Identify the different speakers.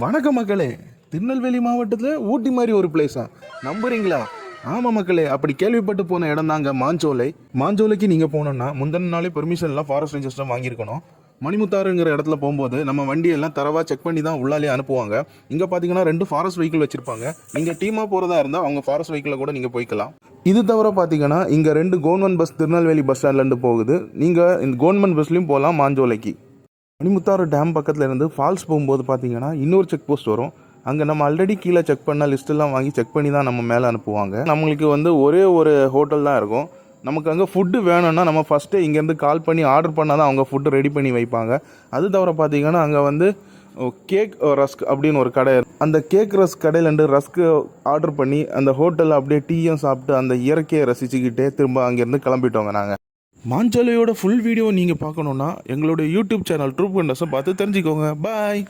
Speaker 1: வணக்கம் மக்களே. திருநெல்வேலி மாவட்டத்தில் ஊட்டி மாதிரி ஒரு பிளேஸா நம்புறீங்களா? ஆமாம் மக்களே, அப்படி கேள்விப்பட்டு போன இடம் தாங்க மாஞ்சோலை. மாஞ்சோலைக்கு நீங்கள் போனோன்னா முந்தின நாளே பெர்மிஷன்லாம் ஃபாரஸ்ட் ரேஞ்சர்ஸ்லாம் வாங்கியிருக்கணும். மணிமுத்தாறுங்கிற இடத்துல போகும்போது நம்ம வண்டியெல்லாம் தரவாக செக் பண்ணி தான் உள்ளாலே அனுப்புவாங்க. இங்கே பார்த்தீங்கன்னா 2 ஃபாரஸ்ட் வெஹிக்கிள் வச்சுருப்பாங்க. நீங்கள் டீமாக போகிறதா இருந்தால் அவங்க ஃபாரஸ்ட் வெஹிக்கிளில் கூட நீங்கள் போய்க்கலாம். இது தவிர பார்த்தீங்கன்னா இங்கே 2 கவர்மெண்ட் பஸ் திருநெல்வேலி பஸ் ஸ்டாண்ட்லேருந்து போகுது. நீங்கள் இந்த கவர்மெண்ட் பஸ்லையும் போகலாம் மாஞ்சோலைக்கு. மணிமுத்தாறு டேம் பக்கத்தில் இருந்து ஃபால்ஸ் போகும்போது பார்த்தீங்கன்னா இன்னொரு செக் போஸ்ட் வரும். அங்கே நம்ம ஆல்ரெடி கீழே செக் பண்ண லிஸ்ட்டெல்லாம் வாங்கி செக் பண்ணி தான் நம்ம மேலே அனுப்புவாங்க. நம்மளுக்கு ஒரே ஒரு ஹோட்டல் தான் இருக்கும். நமக்கு அங்கே ஃபுட்டு வேணும்னா நம்ம ஃபஸ்ட்டு இங்கேருந்து கால் பண்ணி ஆர்டர் பண்ணால் தான் அவங்க ஃபுட்டு ரெடி பண்ணி வைப்பாங்க. அது தவிர பார்த்தீங்கன்னா அங்கே கேக் ரஸ்க் அப்படின்னு ஒரு கடை. அந்த கேக் ரஸ்க் கடையிலேருந்து ரஸ்க்கு ஆர்டர் பண்ணி அந்த ஹோட்டலில் அப்படியே டீயும் சாப்பிட்டு அந்த இயற்கையை ரசிச்சுக்கிட்டே திரும்ப அங்கேருந்து கிளம்பிட்டோங்க. நாங்கள் மாஞ்சோலையோட ஃபுல் வீடியோ நீங்கள் பார்க்கணுன்னா எங்களுடைய யூடியூப் சேனல் ட்ரூப் கண்டஸை பார்த்து தெரிஞ்சுக்கோங்க. பாய்.